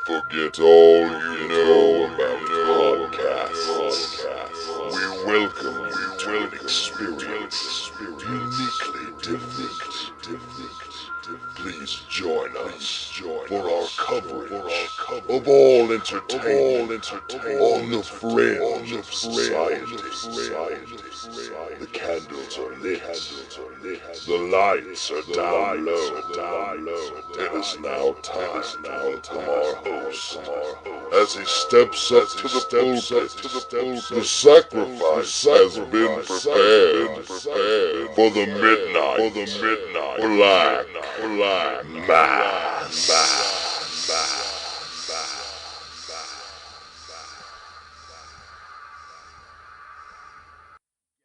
Forget all you know about podcasts. We welcome you to an experience uniquely different. Please join us for our coverage of all entertainment on the fringe of society. The candles are lit, the lights are down low. It is now time to welcome our host as he steps up to the pulpit. The sacrifice has been prepared for the midnight Black Mass.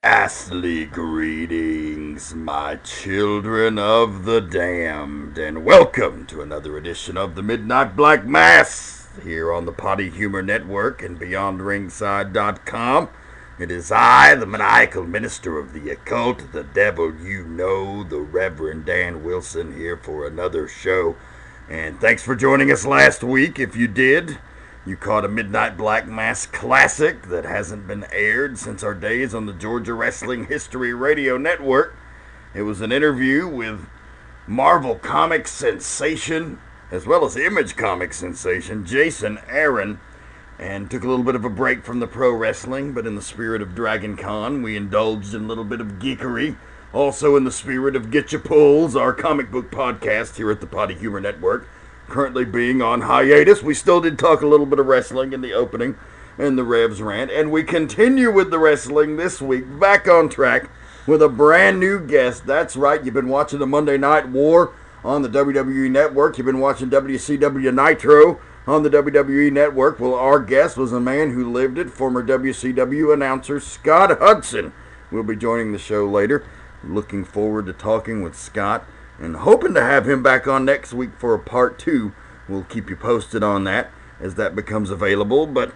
Ghastly greetings, my children of the damned, and welcome to another edition of the Midnight Black Mass here on the Potty Humor Network and BeyondRingside.com. It is I, the maniacal minister of the occult, the devil you know, the Reverend Dan Wilson, here for another show. And thanks for joining us last week. If you did, you caught a Midnight Black Mass classic that hasn't been aired since our days on the Georgia Wrestling History Radio Network. It was an interview with Marvel Comics sensation, as well as Image Comics sensation, Jason Aaron, and took a little bit of a break from the pro wrestling, but in the spirit of Dragon Con, we indulged in a little bit of geekery. Also in the spirit of Get Ya Pulls, our comic book podcast here at the Potty Humor Network, currently being on hiatus. We still did talk a little bit of wrestling in the opening and the Revs rant, and we continue with the wrestling this week, back on track with a brand new guest. That's right, you've been watching the Monday Night War on the WWE Network. You've been watching WCW Nitro on the WWE Network. Well, our guest was a man who lived it, former WCW announcer Scott Hudson. We'll be joining the show later. Looking forward to talking with Scott and hoping to have him back on next week for a part 2. We'll keep you posted on that as that becomes available. But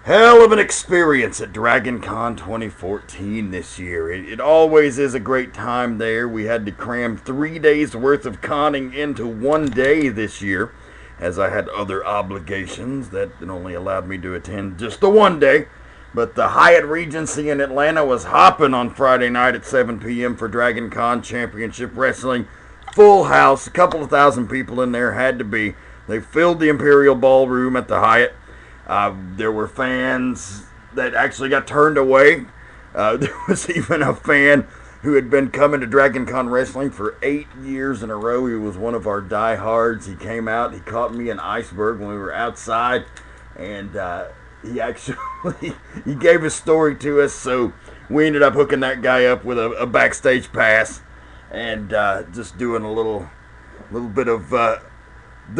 hell of an experience at Dragon Con 2014 this year. It always is a great time there. We had to cram 3 days worth of conning into one day this year, as I had other obligations that only allowed me to attend just the one day. But the Hyatt Regency in Atlanta was hopping on Friday night at 7 p.m. for Dragon Con Championship Wrestling. Full house, a couple of thousand people in there, had to be. They filled the Imperial Ballroom at the Hyatt. There were fans that actually got turned away. There was even a fan who had been coming to Dragon Con Wrestling for 8 years in a row. He was one of our diehards. He came out, he caught me an iceberg when we were outside, and he actually he gave his story to us, so we ended up hooking that guy up with a backstage pass and just doing a little bit of the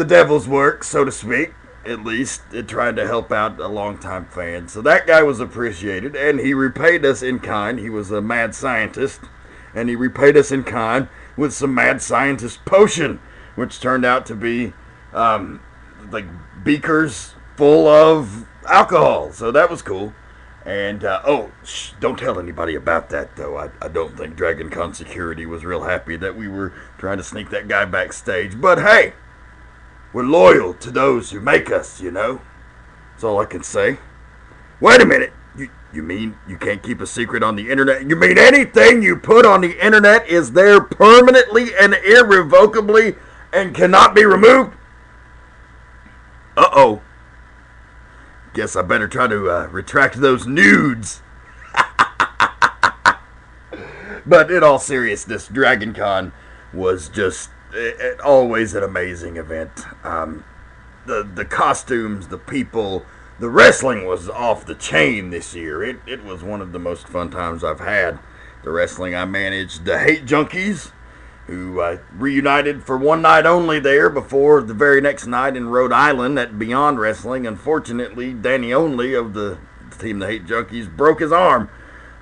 devil's work, so to speak, at least, trying to help out a longtime fan. So that guy was appreciated, and he repaid us in kind. He was a mad scientist, and he repaid us in kind with some mad scientist potion, which turned out to be like beakers full of alcohol. So that was cool. And don't tell anybody about that, though. I don't think Dragon Con security was real happy that we were trying to sneak that guy backstage. But hey, we're loyal to those who make us, you know. That's all I can say. Wait a minute. You mean you can't keep a secret on the internet? You mean anything you put on the internet is there permanently and irrevocably and cannot be removed? Uh-oh. Guess I better try to retract those nudes. But in all seriousness, Dragon Con was just always an amazing event. The costumes, the people, the wrestling was off the chain this year. It was one of the most fun times I've had. The wrestling I managed, the Hate Junkies, who reunited for one night only there before the very next night in Rhode Island at Beyond Wrestling. Unfortunately, Danny Only of the team, the Hate Junkies, broke his arm.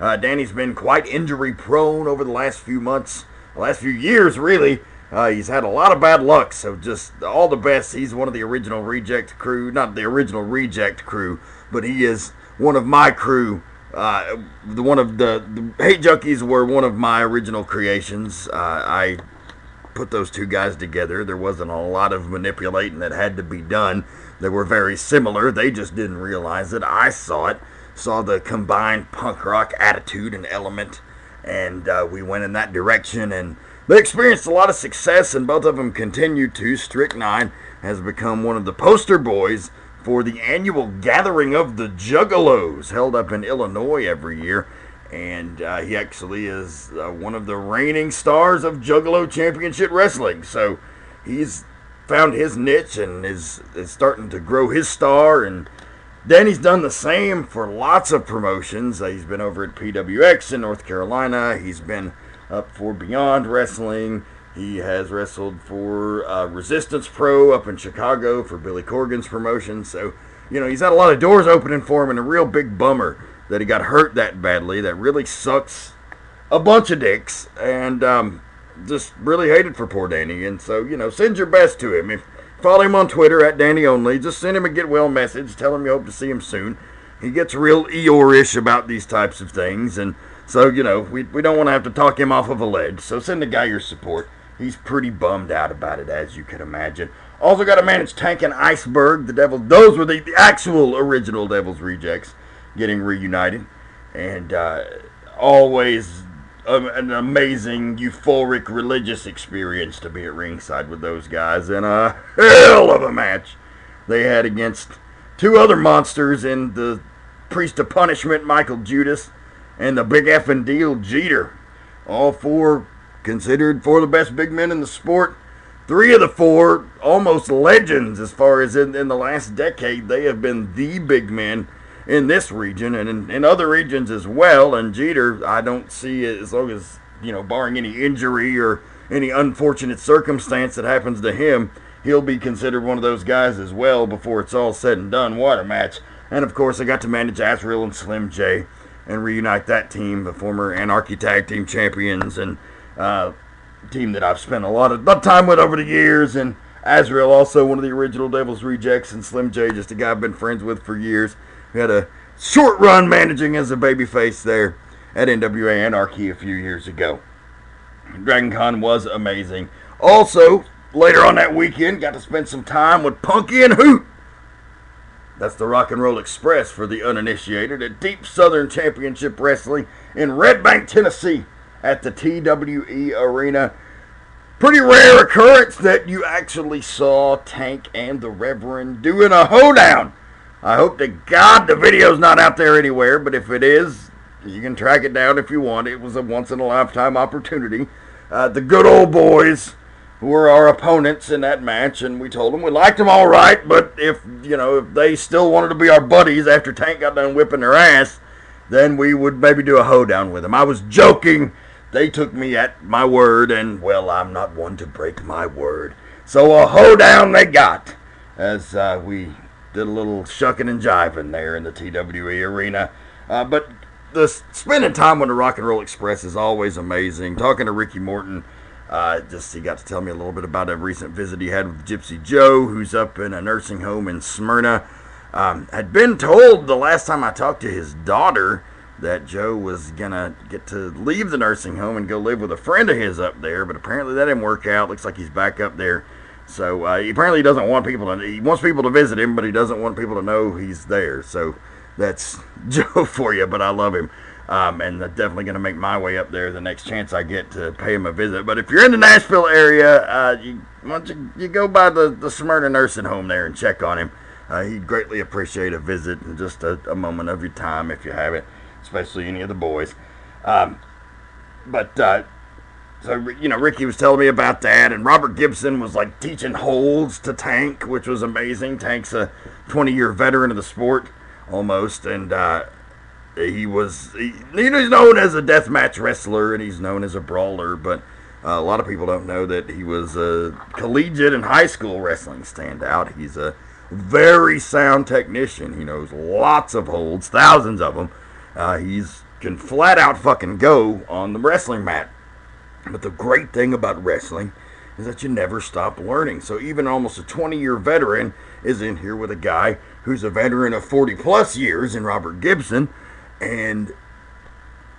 Danny's been quite injury prone over the last few months, the last few years really. He's had a lot of bad luck, so just all the best. He's one of the original Reject crew, not the original Reject crew, but he is one of my crew. The Hate Junkies were one of my original creations. I put those two guys together. There wasn't a lot of manipulating that had to be done. They were very similar. They just didn't realize it. I saw it, saw the combined punk rock attitude and element, and we went in that direction, and they experienced a lot of success, and both of them continue to. Strychnine has become one of the poster boys for the annual gathering of the Juggalos, held up in Illinois every year. And he actually is one of the reigning stars of Juggalo Championship Wrestling. So he's found his niche and is starting to grow his star. And Danny's done the same for lots of promotions. He's been over at PWX in North Carolina. He's been up for Beyond Wrestling. He has wrestled for Resistance Pro up in Chicago for Billy Corgan's promotion. So, he's had a lot of doors opening for him, and a real big bummer that he got hurt that badly. That really sucks a bunch of dicks, and just really hated for poor Danny. And so, send your best to him. Follow him on Twitter at DannyOnly. Just send him a get well message. Tell him you hope to see him soon. He gets real Eeyore-ish about these types of things, and so, we don't want to have to talk him off of a ledge. So send the guy your support. He's pretty bummed out about it, as you can imagine. Also got to manage Tank and Iceberg. The Devils, those were the actual original Devils Rejects, getting reunited, and always an amazing, euphoric, religious experience to be at ringside with those guys, and a hell of a match they had against two other monsters in the Priest of Punishment, Michael Judas, and the Big Effin' Deal, Jeter. All four considered four of the best big men in the sport. Three of the four almost legends as far as in the last decade. They have been the big men in this region and in other regions as well. And Jeter, I don't see it, as long as, barring any injury or any unfortunate circumstance that happens to him, he'll be considered one of those guys as well before it's all said and done. What a match. And of course, I got to manage Azrael and Slim J and reunite that team, the former Anarchy Tag Team Champions, and team that I've spent a lot of time with over the years. And Azrael, also one of the original Devils Rejects, and Slim J, just a guy I've been friends with for years. We had a short run managing as a babyface there at NWA Anarchy a few years ago. Dragon Con was amazing. Also, later on that weekend, got to spend some time with Punky and Hoot. That's the Rock and Roll Express for the uninitiated at Deep Southern Championship Wrestling in Red Bank, Tennessee at the TWE Arena. Pretty rare occurrence that you actually saw Tank and the Reverend doing a hoedown. I hope to God the video's not out there anywhere, but if it is, you can track it down if you want. It was a once-in-a-lifetime opportunity. The good old boys who were our opponents in that match, and we told them we liked them all right, but if they still wanted to be our buddies after Tank got done whipping their ass, then we would maybe do a hoedown with them. I was joking. They took me at my word, and, well, I'm not one to break my word. So a hoedown they got, as we did a little shucking and jiving there in the TWE Arena. But the spending time on the Rock and Roll Express is always amazing. Talking to Ricky Morton, he got to tell me a little bit about a recent visit he had with Gypsy Joe, who's up in a nursing home in Smyrna. Had been told the last time I talked to his daughter that Joe was going to get to leave the nursing home and go live with a friend of his up there, but apparently that didn't work out. Looks like he's back up there. So he apparently doesn't want people to, he wants people to visit him, but he doesn't want people to know he's there. So that's Joe for you, but I love him. And I'm definitely going to make my way up there the next chance I get to pay him a visit. But if you're in the Nashville area, you go by the Smyrna nursing home there and check on him. He'd greatly appreciate a visit and just a moment of your time if you have it, especially any of the boys. So, Ricky was telling me about that, and Robert Gibson was, teaching holds to Tank, which was amazing. Tank's a 20-year veteran of the sport, almost, and he's known as a deathmatch wrestler, and he's known as a brawler, but a lot of people don't know that he was a collegiate and high school wrestling standout. He's a very sound technician. He knows lots of holds, thousands of them. He can flat out fucking go on the wrestling mat. But the great thing about wrestling is that you never stop learning. So even almost a 20-year veteran is in here with a guy who's a veteran of 40-plus years in Robert Gibson. And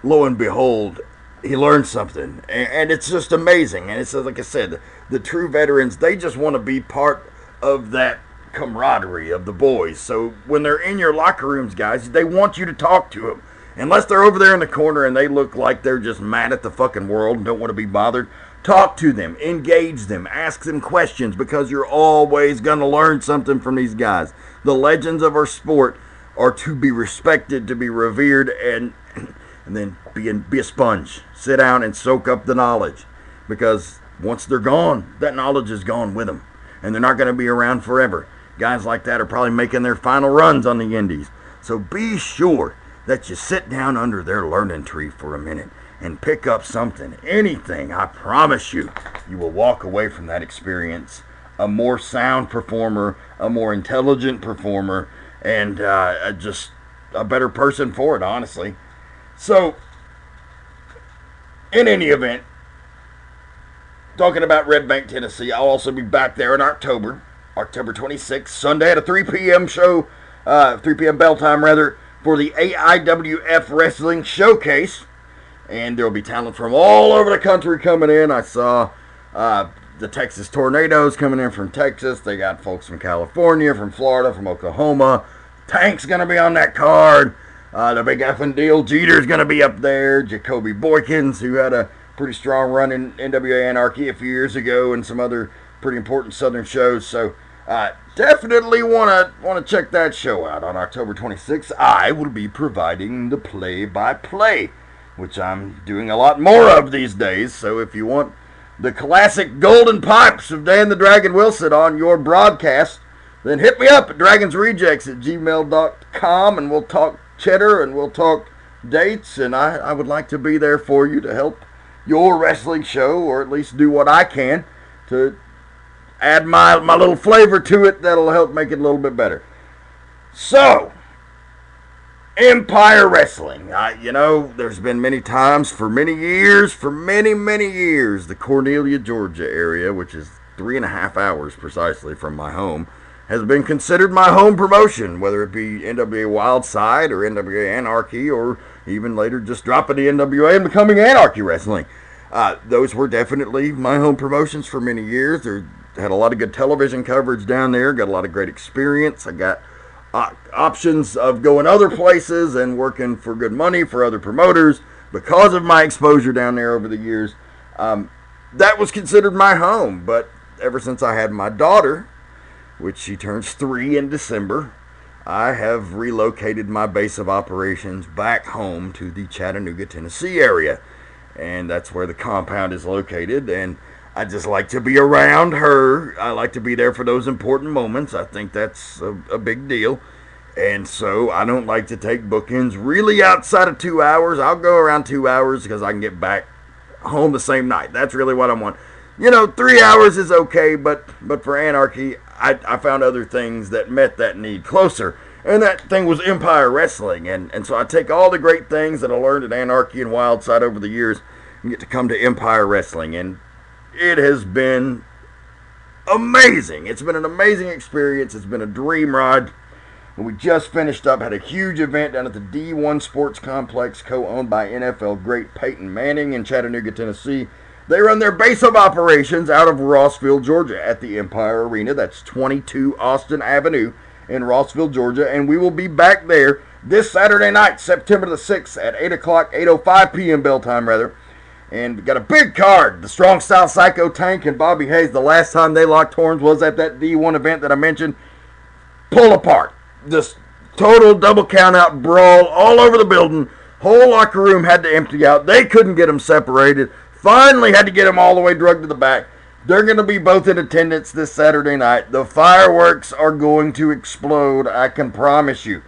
lo and behold, he learns something, and it's just amazing. And it's like I said, the true veterans, they just want to be part of that camaraderie of the boys. So when they're in your locker rooms, guys, they want you to talk to them. Unless they're over there in the corner and they look like they're just mad at the fucking world and don't want to be bothered, talk to them, engage them, ask them questions, because you're always going to learn something from these guys. The legends of our sport are to be respected, to be revered, and then be a sponge. Sit down and soak up the knowledge, because once they're gone, that knowledge is gone with them, and they're not going to be around forever. Guys like that are probably making their final runs on the indies. So be sure that you sit down under their learning tree for a minute and pick up something, anything. I promise you, you will walk away from that experience a more sound performer, a more intelligent performer, and just a better person for it, honestly. So, in any event, talking about Red Bank, Tennessee, I'll also be back there in October 26th, Sunday at a 3 p.m. show, 3 p.m. bell time rather, for the AIWF Wrestling Showcase. And there will be talent from all over the country coming in. I saw the Texas Tornadoes coming in from Texas. They got folks from California, from Florida, from Oklahoma. Tank's going to be on that card. The big effing deal, Jeter's going to be up there. Jacoby Boykins, who had a pretty strong run in NWA Anarchy a few years ago, and some other pretty important Southern shows. So definitely want to check that show out on October 26th. I will be providing the play-by-play, which I'm doing a lot more of these days. So if you want the classic golden pipes of Dan the Dragon Wilson on your broadcast, then hit me up at dragonsrejects@gmail.com, and we'll talk cheddar and we'll talk dates, and I would like to be there for you to help your wrestling show, or at least do what I can to add my little flavor to it that'll help make it a little bit better. So, Empire Wrestling. There's been many times, for many years, the Cornelia, Georgia area, which is 3.5 hours precisely from my home, has been considered my home promotion, whether it be NWA Wildside or NWA Anarchy, or even later just dropping the NWA and becoming Anarchy Wrestling. Those were definitely my home promotions for many years. They had a lot of good television coverage down there, got a lot of great experience. I got options of going other places and working for good money for other promoters because of my exposure down there over the years. That was considered my home, but ever since I had my daughter, which she turns 3 in December, I have relocated my base of operations back home to the Chattanooga, Tennessee area, and that's where the compound is located. And I just like to be around her. I like to be there for those important moments. I think that's a big deal. And so I don't like to take bookings really outside of 2 hours. I'll go around 2 hours because I can get back home the same night. That's really what I want. 3 hours is okay, but for Anarchy, I found other things that met that need closer. And that thing was Empire Wrestling. And so I take all the great things that I learned at Anarchy and Wildside over the years and get to come to Empire Wrestling. And it has been amazing. It's been an amazing experience. It's been a dream ride. And we just finished up, had a huge event down at the D1 Sports Complex, co-owned by NFL great Peyton Manning in Chattanooga, Tennessee. They run their base of operations out of Rossville, Georgia at the Empire Arena. That's 22 Austin Avenue in Rossville, Georgia. And we will be back there this Saturday night, September the 6th at 8 o'clock, 8:05 p.m. bell time, rather. And we got a big card. The Strong Style Psycho Tank and Bobby Hayes, the last time they locked horns was at that D1 event that I mentioned. Pull apart. This total double count-out brawl all over the building. Whole locker room had to empty out. They couldn't get them separated. Finally had to get them all the way drugged to the back. They're going to be both in attendance this Saturday night. The fireworks are going to explode, I can promise you.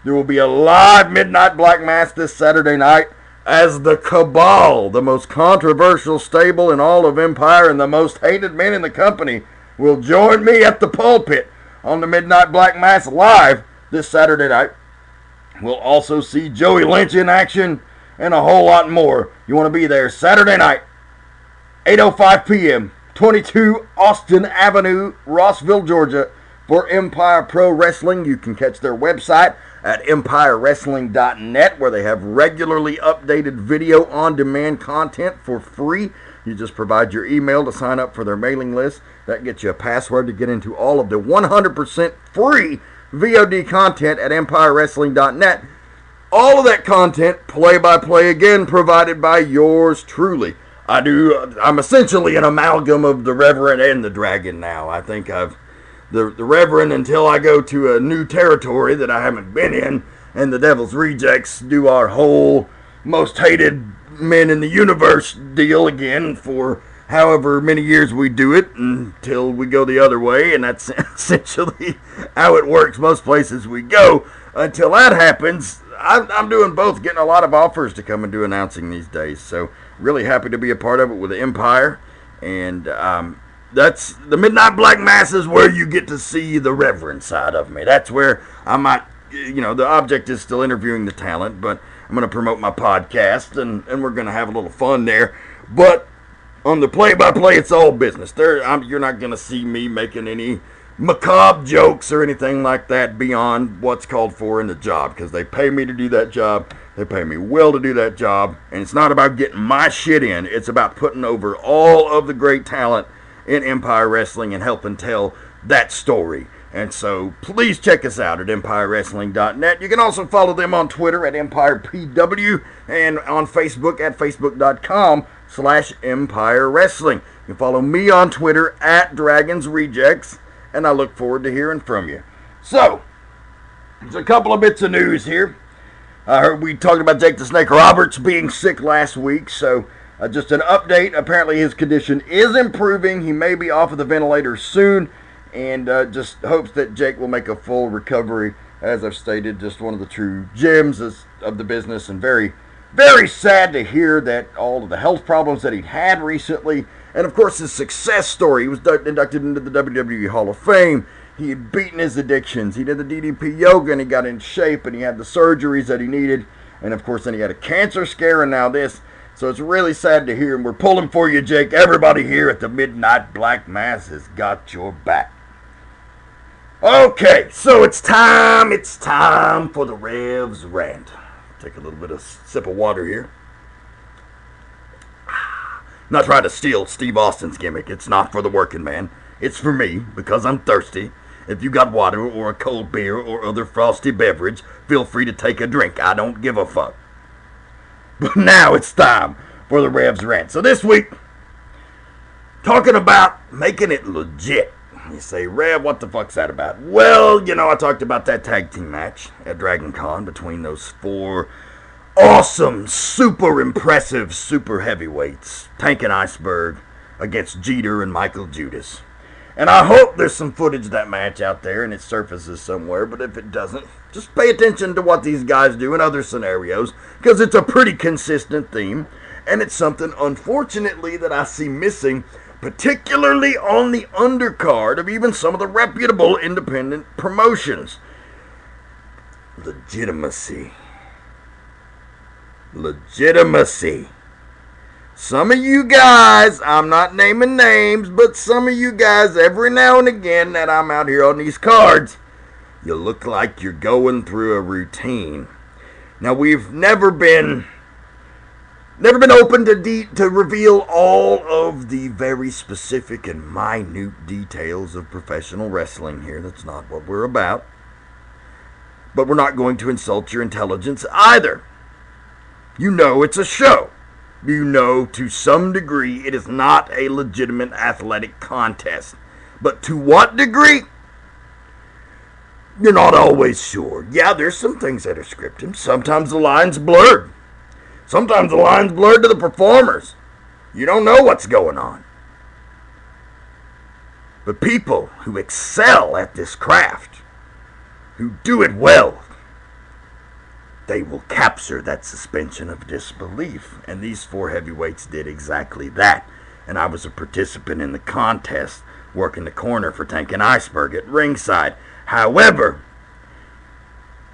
There will be a live Midnight Black Mass this Saturday night as the Cabal, the most controversial stable in all of Empire and the most hated men in the company, will join me at the pulpit on the Midnight Black Mass live this Saturday night. We'll also see Joey Lynch in action and a whole lot more. You want to be there Saturday night, 8:05 p.m., 22 Austin Avenue, Rossville, Georgia, for Empire Pro Wrestling. You can catch their website at EmpireWrestling.net, where they have regularly updated video on-demand content for free. You just provide your email to sign up for their mailing list. That gets you a password to get into all of the 100% free VOD content at EmpireWrestling.net. All of that content, play-by-play again, provided by yours truly. I'm essentially an amalgam of the Reverend and the Dragon now. I think I've the Reverend until I go to a new territory that I haven't been in, and the Devil's Rejects do our whole most hated men in the universe deal again for however many years we do it until we go the other way, and that's essentially how it works most places we go. Until that happens, I'm doing both, getting a lot of offers to come and do announcing these days, so really happy to be a part of it with the Empire. And that's the Midnight Black Mass is where you get to see the Reverend side of me. That's where I might, the object is still interviewing the talent, but I'm going to promote my podcast, and we're going to have a little fun there. But on the play-by-play, it's all business. You're not going to see me making any macabre jokes or anything like that beyond what's called for in the job, because they pay me to do that job. They pay me well to do that job, and it's not about getting my shit in. It's about putting over all of the great talent in Empire Wrestling and helping tell that story. And so please check us out at EmpireWrestling.net. You can also follow them on Twitter at EmpirePW and on Facebook at Facebook.com/Empire Wrestling. You can follow me on Twitter at Dragons Rejects, and I look forward to hearing from you. So, there's a couple of bits of news here. I heard we talked about Jake the Snake Roberts being sick last week, so just an update. Apparently his condition is improving. He may be off of the ventilator soon, and just hopes that Jake will make a full recovery. As I've stated, just one of the true gems of the business, and very, very sad to hear that all of the health problems that he had recently, and of course his success story. He was inducted into the WWE Hall of Fame. He had beaten his addictions. He did the DDP yoga, and he got in shape, and he had the surgeries that he needed. And of course then he had a cancer scare, and now this. So it's really sad to hear, and we're pulling for you, Jake. Everybody here at the Midnight Black Mass has got your back. Okay, so it's time for the Revs rant. Take a little bit of sip of water here. Not trying to steal Steve Austin's gimmick. It's not for the working man. It's for me, because I'm thirsty. If you got water or a cold beer or other frosty beverage, feel free to take a drink. I don't give a fuck. But now it's time for the Revs rant. So this week, talking about making it legit. You say, Rev, what the fuck's that about? Well, I talked about that tag team match at Dragon Con between those four awesome, super impressive, super heavyweights, Tank and Iceberg against Jeter and Michael Judas. And I hope there's some footage of that match out there and it surfaces somewhere, but if it doesn't, just pay attention to what these guys do in other scenarios, because it's a pretty consistent theme, and it's something, unfortunately, that I see missing, particularly on the undercard of even some of the reputable independent promotions. Legitimacy. Some of you guys, I'm not naming names, but some of you guys, every now and again that I'm out here on these cards, you look like you're going through a routine. Now, we've never been open to reveal all of the very specific and minute details of professional wrestling here. That's not what we're about. But we're not going to insult your intelligence either. It's a show. To some degree, it is not a legitimate athletic contest. But to what degree? You're not always sure. Yeah, there's some things that are scripted. Sometimes the line's blurred. Sometimes the line's blurred to the performers. You don't know what's going on. But people who excel at this craft, who do it well, they will capture that suspension of disbelief. And these four heavyweights did exactly that. And I was a participant in the contest, working the corner for Tank and Iceberg at ringside. However,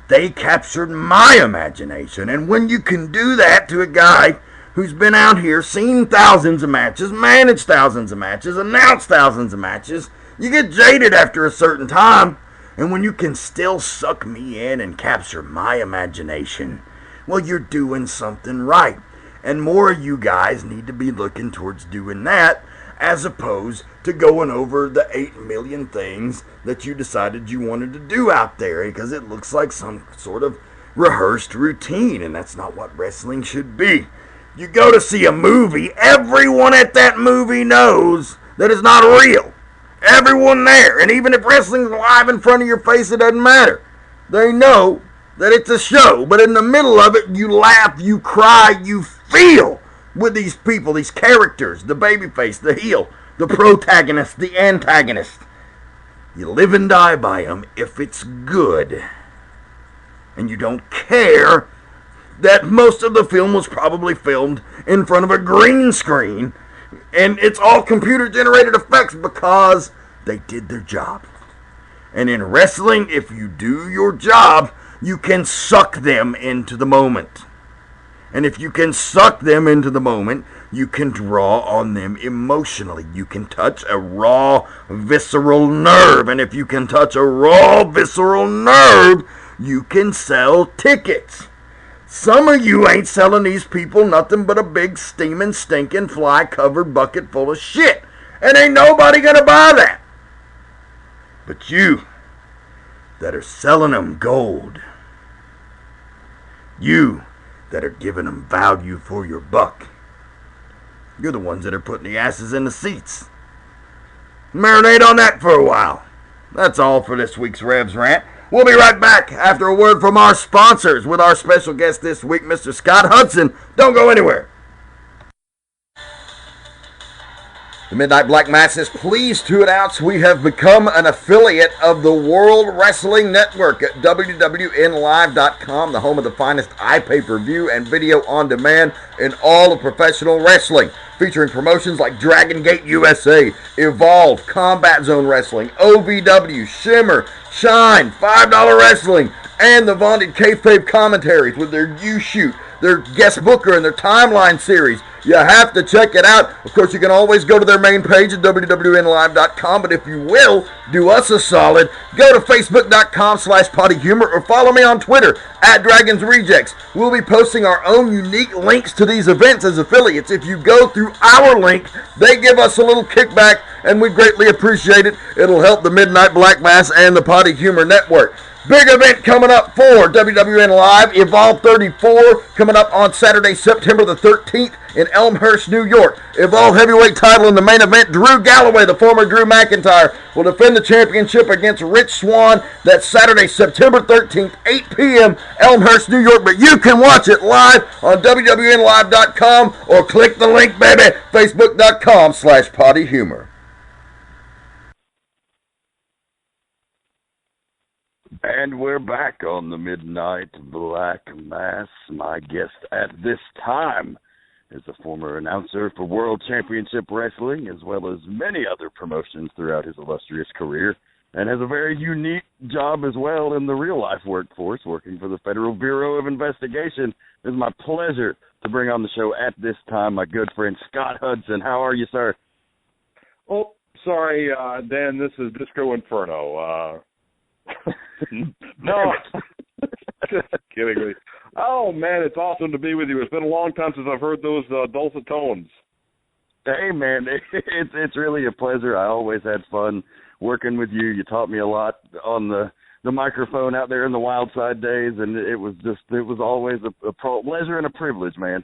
they captured my imagination. And when you can do that to a guy who's been out here, seen thousands of matches, managed thousands of matches, announced thousands of matches, you get jaded after a certain time. And when you can still suck me in and capture my imagination, well, you're doing something right. And more of you guys need to be looking towards doing that as opposed to going over the 8 million things that you decided you wanted to do out there, because it looks like some sort of rehearsed routine, and that's not what wrestling should be. You go to see a movie, everyone at that movie knows that it's not real. Everyone there, and even if wrestling's live in front of your face, it doesn't matter. They know that it's a show, but in the middle of it, you laugh, you cry, you feel with these people, these characters, the babyface, the heel, the protagonist, the antagonist. You live and die by them if it's good. And you don't care that most of the film was probably filmed in front of a green screen, and it's all computer-generated effects because they did their job. And in wrestling, if you do your job, you can suck them into the moment. And if you can suck them into the moment, you can draw on them emotionally. You can touch a raw, visceral nerve. And if you can touch a raw, visceral nerve, you can sell tickets. Some of you ain't selling these people nothing but a big steaming, stinking, fly-covered bucket full of shit. And ain't nobody gonna buy that. But you that are selling them gold, you that are giving them value for your buck, you're the ones that are putting the asses in the seats. Marinate on that for a while. That's all for this week's Revs Rant. We'll be right back after a word from our sponsors with our special guest this week, Mr. Scott Hudson. Don't go anywhere. The Midnight Black Mass is pleased to announce we have become an affiliate of the World Wrestling Network at WWNLive.com, the home of the finest iPay-per-view and video on demand in all of professional wrestling, featuring promotions like Dragon Gate USA, Evolve, Combat Zone Wrestling, OVW, Shimmer, Shine, $5 Wrestling, and the vaunted Kayfabe commentaries with their U-Shoot, their guest booker, and their timeline series. You have to check it out. Of course, you can always go to their main page at WWNLive.com, but if you will, do us a solid, go to Facebook.com/PottyHumor or follow me on Twitter at Dragons Rejects. We'll be posting our own unique links to these events as affiliates. If you go through our link, they give us a little kickback, and we greatly appreciate it. It'll help the Midnight Black Mass and the Potty Humor Network. Big event coming up for WWN Live, Evolve 34, coming up on Saturday, September the 13th in Elmhurst, New York. Evolve heavyweight title in the main event. Drew Galloway, the former Drew McIntyre, will defend the championship against Rich Swann. That's Saturday, September 13th, 8 p.m., Elmhurst, New York. But you can watch it live on WWNLive.com or click the link, baby, Facebook.com/PottyHumor. And we're back on the Midnight Black Mass. My guest at this time is a former announcer for World Championship Wrestling, as well as many other promotions throughout his illustrious career, and has a very unique job as well in the real-life workforce, working for the Federal Bureau of Investigation. It is my pleasure to bring on the show at this time my good friend Scott Hudson. How are you, sir? Oh, sorry, Dan, this is Disco Inferno. No, just kidding me. Oh man, it's awesome to be with you. It's been a long time since I've heard those dulcet tones. Hey man, it's really a pleasure. I always had fun working with you. You taught me a lot on the microphone out there in the Wild Side days, and it was always a pleasure and a privilege, man.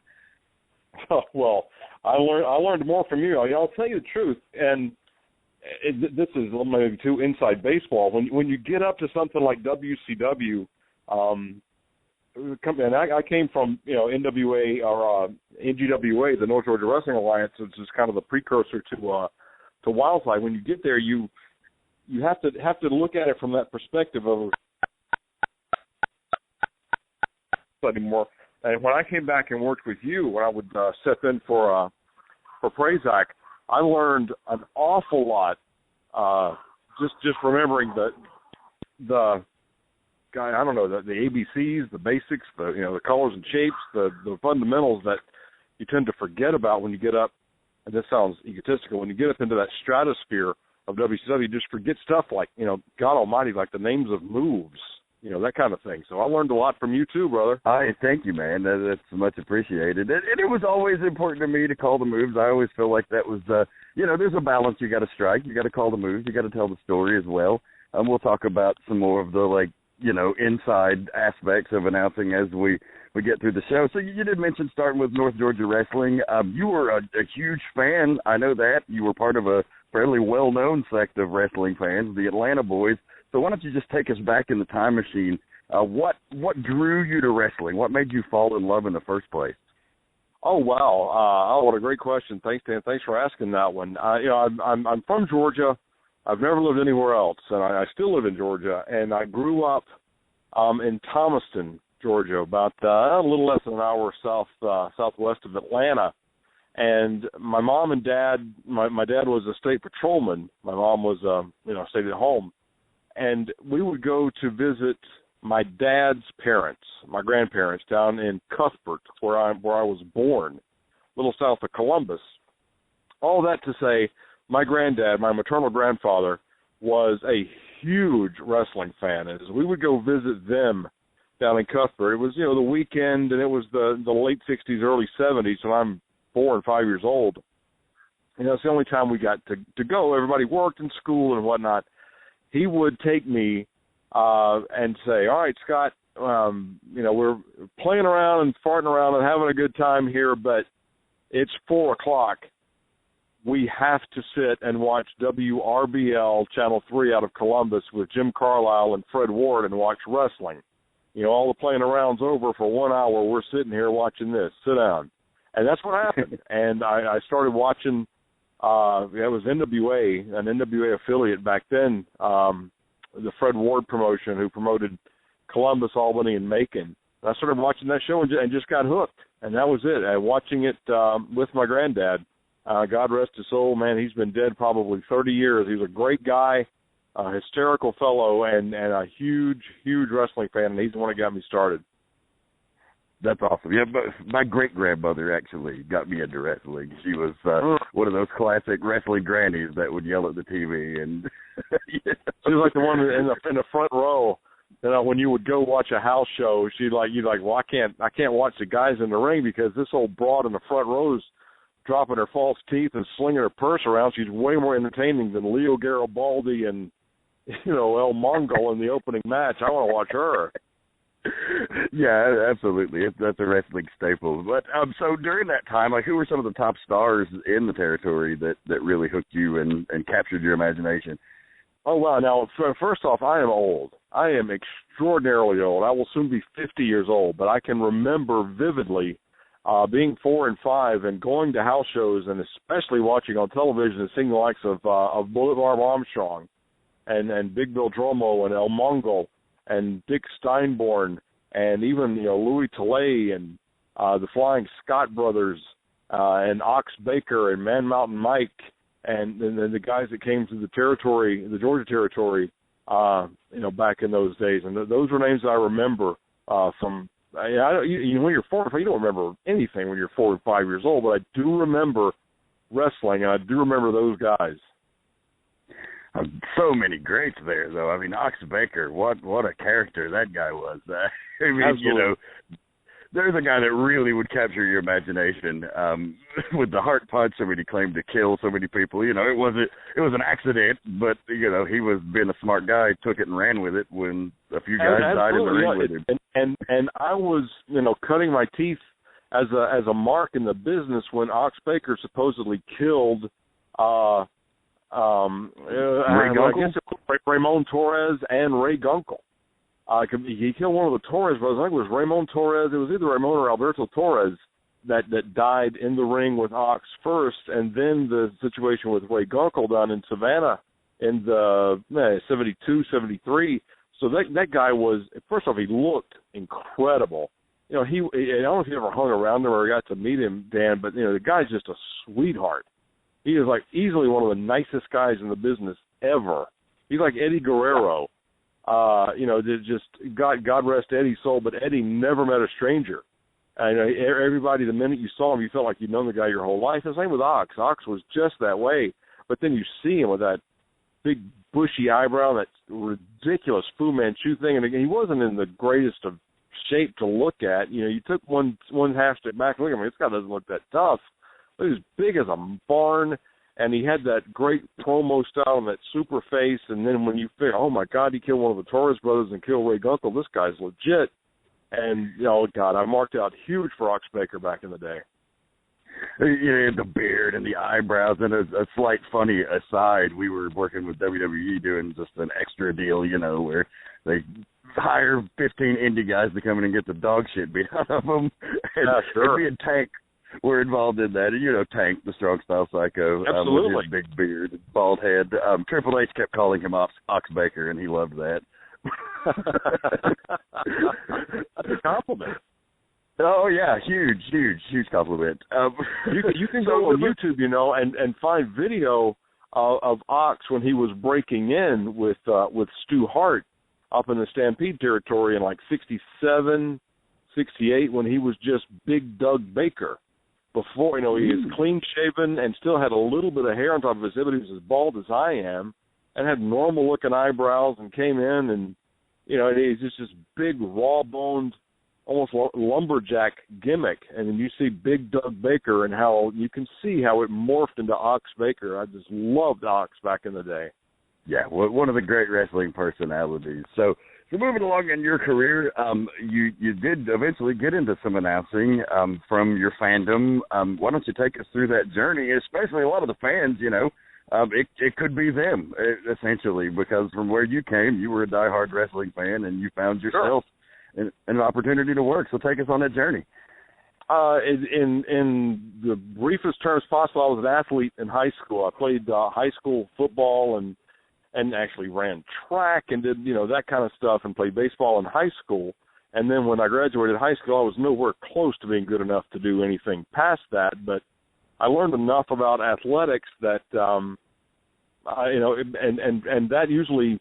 Oh, well, I learned more from you. I'll tell you the truth, and this is maybe too inside baseball. When you get up to something like WCW, and I came from NWA or NGWA, the North Georgia Wrestling Alliance, which is kind of the precursor to Wildside. When you get there, you have to look at it from that perspective of anymore. And when I came back and worked with you, when I would step in for Prazak, I learned an awful lot, just remembering the guy. I don't know, the ABCs, the basics, the colors and shapes, the fundamentals that you tend to forget about when you get up. And this sounds egotistical. When you get up into that stratosphere of WCW. You just forget stuff like, God almighty, like the names of moves, that kind of thing. So I learned a lot from you too, brother. Thank you, man. That's much appreciated. And it was always important to me to call the moves. I always feel like that was, there's a balance you got to strike. You got to call the moves. You got to tell the story as well. We'll talk about some more of the, inside aspects of announcing as we get through the show. So you did mention starting with North Georgia Wrestling. You were a huge fan. I know that. You were part of a fairly well-known sect of wrestling fans, the Atlanta Boys. So why don't you just take us back in the time machine? What drew you to wrestling? What made you fall in love in the first place? Oh, wow. What a great question. Thanks, Dan. Thanks for asking that one. I'm from Georgia. I've never lived anywhere else, and I still live in Georgia. And I grew up in Thomaston, Georgia, about a little less than an hour southwest of Atlanta. And my mom and dad, my dad was a state patrolman. My mom was, stayed at home. And we would go to visit my dad's parents, my grandparents, down in Cuthbert, where I was born, a little south of Columbus. All that to say, my granddad, my maternal grandfather, was a huge wrestling fan. As we would go visit them down in Cuthbert, it was, the weekend, and it was the late 60s, early 70s, and I'm 4 and 5 years old. It's the only time we got to go. Everybody worked in school and whatnot. He would take me and say, all right, Scott, we're playing around and farting around and having a good time here, but it's 4 o'clock. We have to sit and watch WRBL Channel 3 out of Columbus with Jim Carlisle and Fred Ward and watch wrestling. All the playing around's over for 1 hour. We're sitting here watching this. Sit down. And that's what happened. And I started watching, it was NWA, an NWA affiliate back then, the Fred Ward promotion, who promoted Columbus, Albany, and Macon. And I started watching that show and just got hooked. And that was it. And watching it with my granddad. God rest his soul, man, he's been dead probably 30 years. He was a great guy, a hysterical fellow, and a huge, huge wrestling fan, and he's the one that got me started. That's awesome. Yeah, but my great-grandmother actually got me into wrestling. She was one of those classic wrestling grannies that would yell at the TV. And yeah. She was like the one in the front row. When you would go watch a house show, you'd like, well, I can't watch the guys in the ring because this old broad in the front row is dropping her false teeth and slinging her purse around. She's way more entertaining than Leo Garibaldi and El Mongol in the opening match. I want to watch her. Yeah, absolutely. That's a wrestling staple. But so during that time, who were some of the top stars in the territory that really hooked you and captured your imagination? Oh, wow. Now, first off, I am old. I am extraordinarily old. I will soon be 50 years old, but I can remember vividly being 4 and 5 and going to house shows and especially watching on television and seeing the likes of Bullet Barb Armstrong and Big Bill Dromo and El Mongol and Dick Steinborn and even Louis Tilley and the Flying Scott brothers and Ox Baker and Man Mountain Mike and then the guys that came to the territory, the Georgia territory, back in those days. And those were names that I remember from. When you're 4 or 5, you don't remember anything when you're 4 and 5 years old, but I do remember wrestling, and I do remember those guys. So many greats there, though. I mean, Ox Baker, what a character that guy was. Absolutely. There's a guy that really would capture your imagination with the heart punch. Somebody claimed to kill so many people. It was an accident, but he was being a smart guy, took it and ran with it when a few guys died in the ring with him. And I was cutting my teeth as a mark in the business when Ox Baker supposedly killed Ray Gunkel? I guess it was Ramon Torres and Ray Gunkel. He killed one of the Torres brothers. I think it was Ramon Torres. It was either Ramon or Alberto Torres that died in the ring with Ox first, and then the situation with Ray Gunkel down in Savannah in the 72, 73. So that guy was, first off, he looked incredible. I don't know if you ever hung around him or got to meet him, Dan, but the guy's just a sweetheart. He is like easily one of the nicest guys in the business ever. He's like Eddie Guerrero. Just God rest Eddie's soul, but Eddie never met a stranger. Everybody, the minute you saw him, you felt like you'd known the guy your whole life. The same with Ox. Ox was just that way. But then you see him with that big bushy eyebrow, that ridiculous Fu Manchu thing. And again, he wasn't in the greatest of shape to look at. You know, you took one half step back and look at him, this guy doesn't look that tough. But he was big as a barn, and he had that great promo style and that super face. And then when you figure, oh my God, he killed one of the Torres brothers and killed Ray Gunkel, this guy's legit. And, you know, God, I marked out huge for Ox Baker back in the day. Yeah, the beard and the eyebrows. And a slight funny aside, we were working with WWE doing just an extra deal, you know, where they hire 15 indie guys to come in and get the dog shit beat out of them. And, sure. and me and Tank were involved in that. And, you know, Tank, the strong style psycho, absolutely, with his big beard, bald head. Triple H kept calling him Ox Baker, and he loved that. That's a compliment. Oh yeah, huge compliment. You can go on YouTube, you know, and find video of Ox when he was breaking in with Stu Hart up in the Stampede territory in like 67, 68, when he was just Big Doug Baker. Before, you know, he was clean shaven and still had a little bit of hair on top of his head, but he was as bald as I am and had normal looking eyebrows and came in and, you know, he's just this big raw boned, almost lumberjack gimmick. And then you see Big Doug Baker and how you can see how it morphed into Ox Baker. I just loved Ox back in the day. Yeah, one of the great wrestling personalities. So moving along in your career, you did eventually get into some announcing from your fandom. Why don't you take us through that journey, especially a lot of the fans, you know, it could be them, essentially, because from where you came, you were a diehard wrestling fan, and you found yourself in an opportunity to work. So take us on that journey. In the briefest terms possible, I was an athlete in high school. I played high school football and actually ran track and did, you know, that kind of stuff, and played baseball in high school. And then when I graduated high school, I was nowhere close to being good enough to do anything past that. But I learned enough about athletics that, you know, and that usually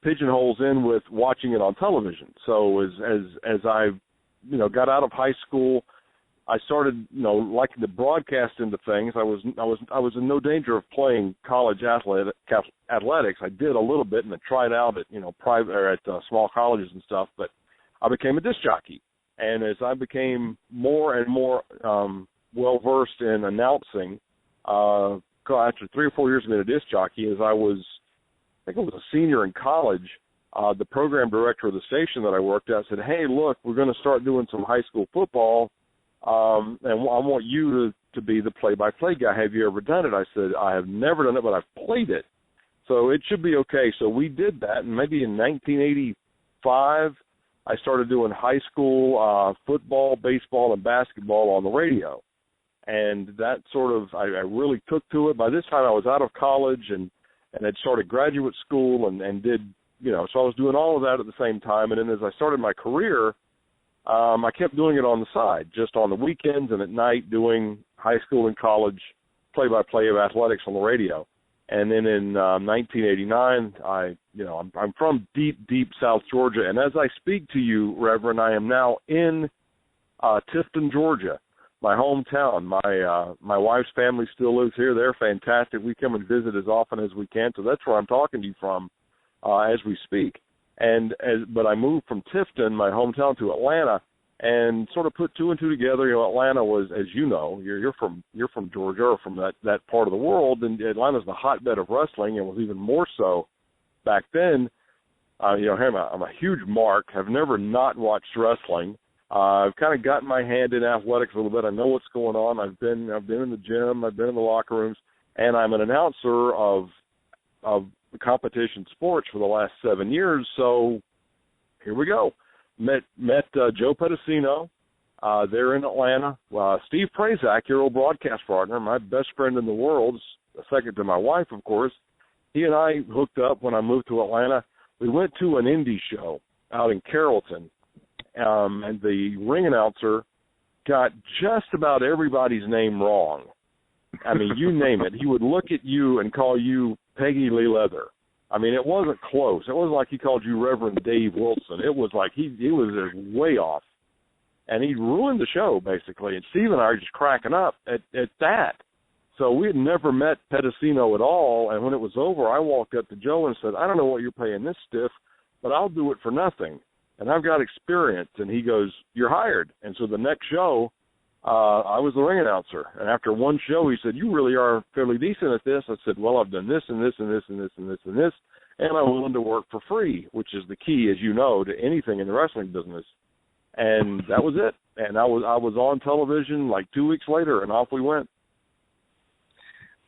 pigeonholes in with watching it on television. So as I, you know, got out of high school, I started, you know, liking to broadcast into things. I was in no danger of playing college athletics. I did a little bit and I tried out at, you know, private or at small colleges and stuff. But I became a disc jockey, and as I became more and more well versed in announcing, after 3 or 4 years of being a disc jockey, as I think I was a senior in college, the program director of the station that I worked at said, "Hey, look, we're going to start doing some high school football. And I want you to be the play-by-play guy. Have you ever done it?" I said, "I have never done it, but I've played it. So it should be okay." So we did that, and maybe in 1985, I started doing high school football, baseball, and basketball on the radio. And that sort of, I really took to it. By this time, I was out of college and had started graduate school and did, you know, so I was doing all of that at the same time. And then as I started my career, I kept doing it on the side, just on the weekends and at night, doing high school and college play-by-play of athletics on the radio. And then in 1989, I'm from deep South Georgia, and as I speak to you, Reverend, I am now in Tifton, Georgia, my hometown. My wife's family still lives here. They're fantastic. We come and visit as often as we can, so that's where I'm talking to you from as we speak. But I moved from Tifton, my hometown, to Atlanta, and sort of put two and two together. You know, Atlanta was, as you know, you're from Georgia, or from that part of the world, and Atlanta's the hotbed of wrestling, and was even more so back then. You know, I'm a huge mark. I've never not watched wrestling. I've kind of gotten my hand in athletics a little bit. I know what's going on. I've been in the gym. I've been in the locker rooms, and I'm an announcer of competition sports for the last 7 years. So here we go. Met Joe Pedicino. They're in Atlanta. Steve Prazak, your old broadcast partner, my best friend in the world, second to my wife, of course. He and I hooked up when I moved to Atlanta. We went to an indie show out in Carrollton, and the ring announcer got just about everybody's name wrong. I mean, you name it. He would look at you and call you Peggy Lee Leather. I mean, it wasn't close. It wasn't like he called you Reverend Dave Wilson. It was like he was way off. And he ruined the show, basically. And Steve and I are just cracking up at that. So we had never met Pedicino at all, and when it was over, I walked up to Joe and said, I don't know what you're paying this stiff, but I'll do it for nothing. And I've got experience. And he goes, you're hired. And so the next show, I was the ring announcer. And after one show, he said, you really are fairly decent at this. I said, well, I've done this and this and this and this and this and this, and I'm willing to work for free, which is the key, as you know, to anything in the wrestling business. And that was it. And I was on television like 2 weeks later, and off we went.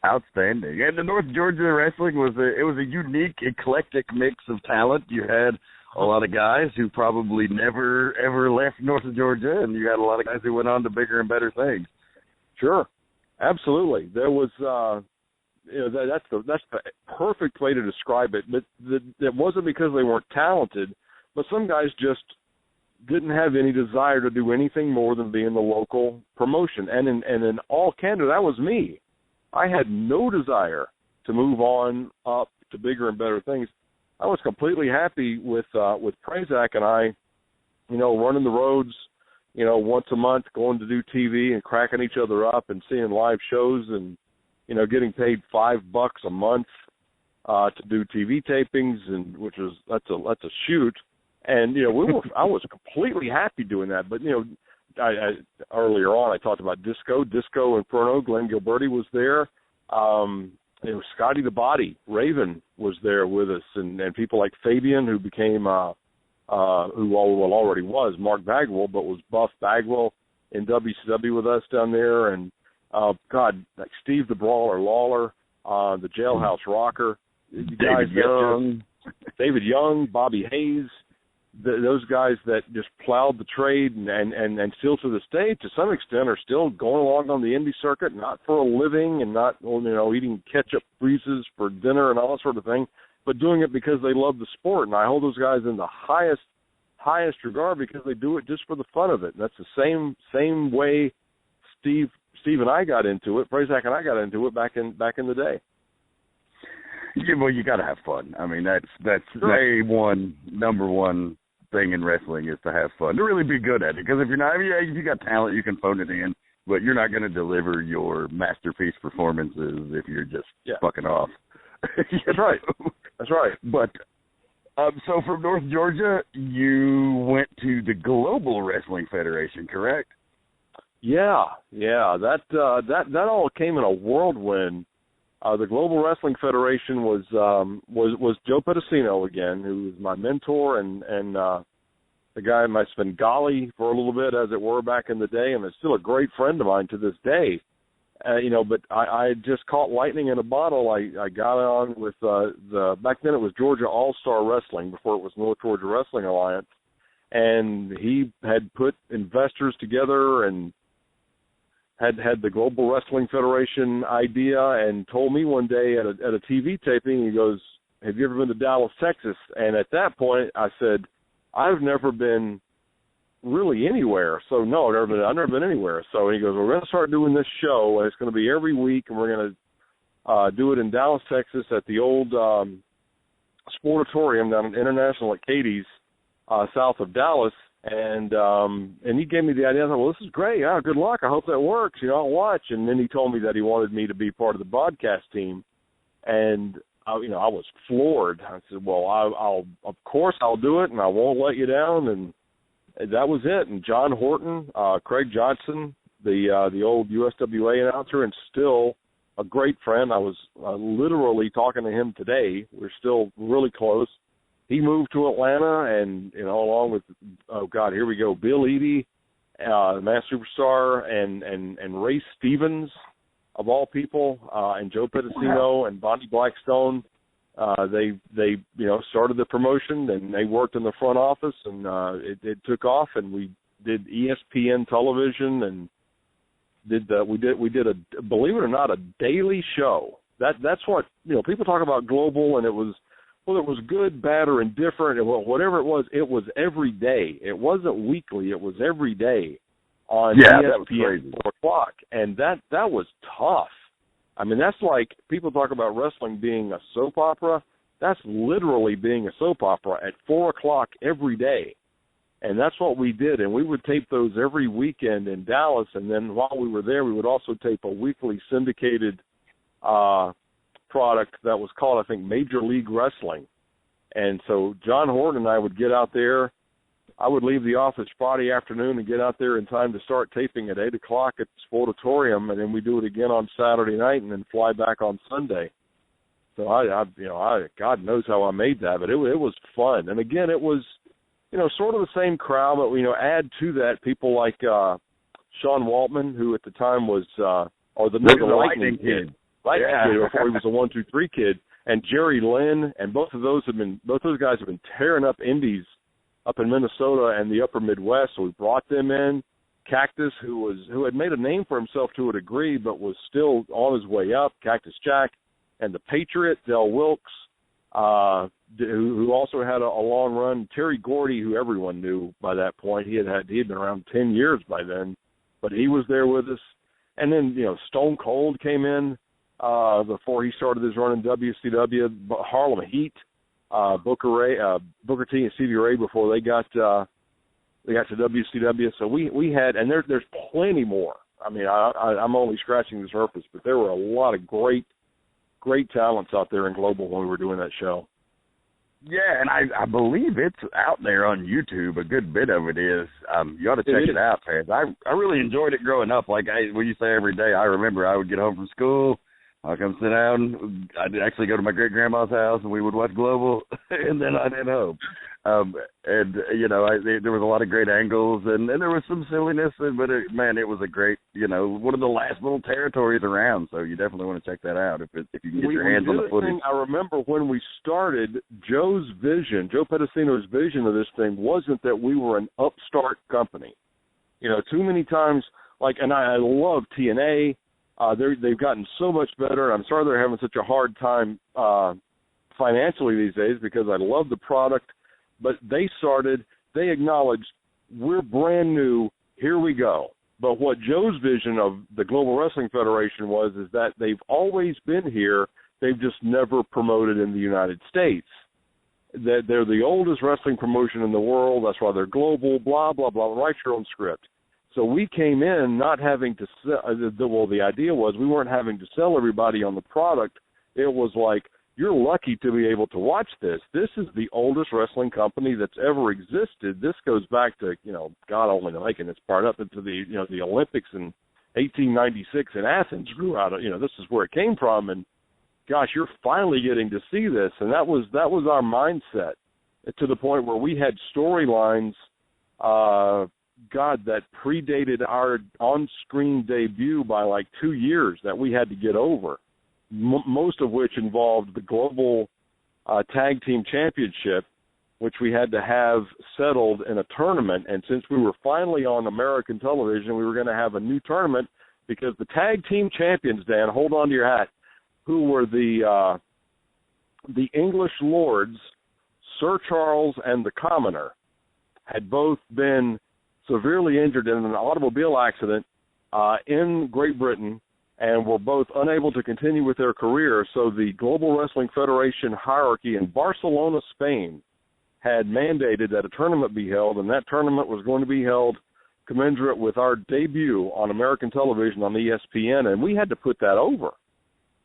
Outstanding. And the North Georgia wrestling was a unique, eclectic mix of talent. You had a lot of guys who probably never, ever left North Georgia, and you had a lot of guys who went on to bigger and better things. Sure. Absolutely. There was, that's the perfect way to describe it. But it wasn't because they weren't talented, but some guys just didn't have any desire to do anything more than be in the local promotion. And in all candor, that was me. I had no desire to move on up to bigger and better things. I was completely happy with Prazak and I, running the roads, once a month, going to do TV and cracking each other up and seeing live shows and, getting paid $5 a month to do TV tapings, and that's a shoot. And I was completely happy doing that. But I earlier on I talked about Disco Inferno. Glenn Gilberti was there. Scotty the Body Raven was there with us, and people like Fabian, who became already was Mark Bagwell, but was Buff Bagwell in WCW with us down there, and like Steve the Brawler Lawler, the Jailhouse Rocker, David Young, Bobby Hayes. Those guys that just plowed the trade and still to this day, to some extent, are still going along on the indie circuit, not for a living and not, eating ketchup freezes for dinner and all that sort of thing, but doing it because they love the sport. And I hold those guys in the highest regard because they do it just for the fun of it. And that's the same way Steve and I got into it, Prazak and I got into it back in the day. Yeah, well, you got to have fun. I mean, that's number one thing in wrestling is to have fun, to really be good at it. Because if you got talent, you can phone it in, but you're not going to deliver your masterpiece performances if you're just fucking off. That's right. That's right. But so from North Georgia, you went to the Global Wrestling Federation, correct? Yeah. That all came in a whirlwind. The Global Wrestling Federation was Joe Pedicino again, who was my mentor and the guy in my Svengali for a little bit, as it were, back in the day, and is still a great friend of mine to this day. But I just caught lightning in a bottle. I got on with back then it was Georgia All-Star Wrestling before it was North Georgia Wrestling Alliance, and he had put investors together and had the Global Wrestling Federation idea, and told me one day at a TV taping, he goes, have you ever been to Dallas, Texas? And at that point, I said, I've never been really anywhere. So, no, I've never been anywhere. So he goes, we're going to start doing this show, and it's going to be every week, and we're going to do it in Dallas, Texas at the old Sportatorium down in International at Katie's, south of Dallas. And he gave me the idea. I thought, well, this is great. Yeah, good luck. I hope that works. I'll watch. And then he told me that he wanted me to be part of the broadcast team. And, I was floored. I said, well, I'll of course I'll do it, and I won't let you down. And that was it. And John Horton, Craig Johnson, the old USWA announcer, and still a great friend. I was literally talking to him today. We're still really close. He moved to Atlanta, and along with here we go, Bill Eadie, Mass Superstar, and Ray Stevens, of all people, and Joe Pedicino and Bonnie Blackstone. They started the promotion, and they worked in the front office, and it took off, and we did ESPN television, and we did a, believe it or not, a daily show. That's what people talk about global, and it was. Well, it was good, bad, or indifferent, and whatever it was every day. It wasn't weekly. It was every day on ESPN at 4 o'clock. And that was tough. I mean, that's like people talk about wrestling being a soap opera. That's literally being a soap opera at 4 o'clock every day. And that's what we did, and we would tape those every weekend in Dallas, and then while we were there, we would also tape a weekly syndicated product that was called, I think, Major League Wrestling. And so John Horton and I would get out there. I would leave the office Friday afternoon and get out there in time to start taping at 8 o'clock at the Sportatorium, and then we do it again on Saturday night and then fly back on Sunday. So I God knows how I made that, but it was fun. And again, it was, sort of the same crowd, but, add to that people like Sean Waltman, who at the time was, or the Lightning Kid. Lightning Kid, before he was a 1-2-3 kid, and Jerry Lynn, and both those guys have been tearing up indies up in Minnesota and the upper Midwest, so we brought them in. Cactus, who had made a name for himself to a degree, but was still on his way up, Cactus Jack, and the Patriot, Del Wilkes, who also had a long run. Terry Gordy, who everyone knew by that point. He had been around 10 years by then, but he was there with us. And then, Stone Cold came in before he started his run in WCW. Harlem Heat, Booker T and Stevie Ray before they got to WCW. So we had, and there's plenty more. I mean, I'm only scratching the surface, but there were a lot of great talents out there in Global when we were doing that show. Yeah, and I believe it's out there on YouTube. A good bit of it is. You ought to check it out, fans. I really enjoyed it growing up. Like when you say every day, I remember I would get home from school, I'd come sit down. I'd actually go to my great-grandma's house, and we would watch Global, and then I'd head home. There was a lot of great angles, and there was some silliness, but it was a great, one of the last little territories around, so you definitely want to check that out if you can get your hands on the footage. I remember when we started, Joe Pedicino's vision of this thing wasn't that we were an upstart company. Too many times, and I love TNA. They've gotten so much better. I'm sorry they're having such a hard time financially these days because I love the product. But they acknowledged, we're brand new, here we go. But what Joe's vision of the Global Wrestling Federation is that they've always been here, they've just never promoted in the United States. That they're the oldest wrestling promotion in the world, that's why they're global, blah, blah, blah, write your own script. So we came in not having to sell, the idea was we weren't having to sell everybody on the product. It was like, you're lucky to be able to watch this. This is the oldest wrestling company that's ever existed. This goes back to, God only making its part up into the Olympics in 1896 in Athens grew out of, this is where it came from. And gosh, you're finally getting to see this. And that was our mindset to the point where we had storylines, that predated our on-screen debut by like 2 years that we had to get over. Most of which involved the Global Tag Team Championship, which we had to have settled in a tournament. And since we were finally on American television, we were going to have a new tournament because the Tag Team Champions, Dan, hold on to your hat, who were the English Lords, Sir Charles and the Commoner, had both been severely injured in an automobile accident in Great Britain, and were both unable to continue with their career. So the Global Wrestling Federation hierarchy in Barcelona, Spain, had mandated that a tournament be held, and that tournament was going to be held commensurate with our debut on American television on ESPN, and we had to put that over.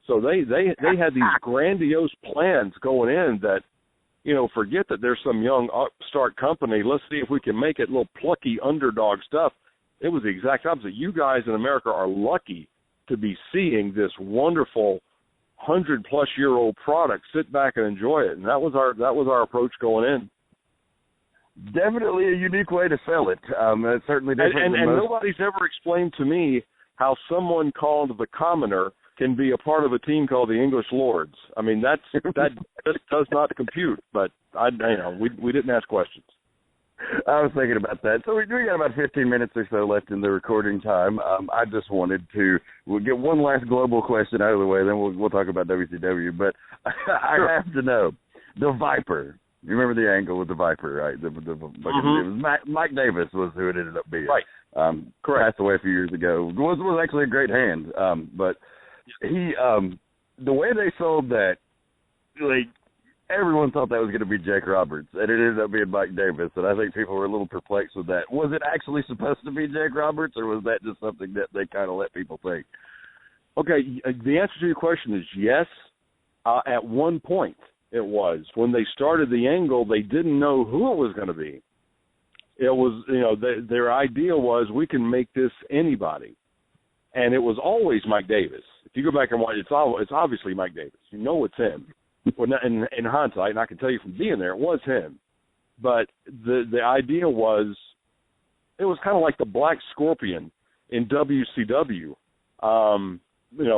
So they had these grandiose plans going in that, forget that there's some young upstart company. Let's see if we can make it little plucky underdog stuff. It was the exact opposite. You guys in America are lucky to be seeing this wonderful 100-plus-year-old product. Sit back and enjoy it, and that was our approach going in. Definitely a unique way to sell it. It's certainly different. And nobody's ever explained to me how someone called the Commoner can be a part of a team called the English Lords. I mean, that does not compute. But we didn't ask questions. I was thinking about that. So we got about 15 minutes or so left in the recording time. I just wanted to get one last global question out of the way, then we'll talk about WCW. But I have to know, the Viper. You remember the angle with the Viper, right? It was Mike Davis was who it ended up being. Right. Correct. Passed away a few years ago. Was actually a great hand. But he, the way they sold that, like, everyone thought that was going to be Jake Roberts, and it ended up being Mike Davis, and I think people were a little perplexed with that. Was it actually supposed to be Jake Roberts, or was that just something that they kind of let people think? Okay, the answer to your question is yes. At one point it was. When they started the angle, they didn't know who it was going to be. It was, their idea was we can make this anybody. And it was always Mike Davis. If you go back and watch, it's obviously Mike Davis. You know it's him. Well, in hindsight, and I can tell you from being there, it was him. But the idea was, it was kind of like the Black Scorpion in WCW.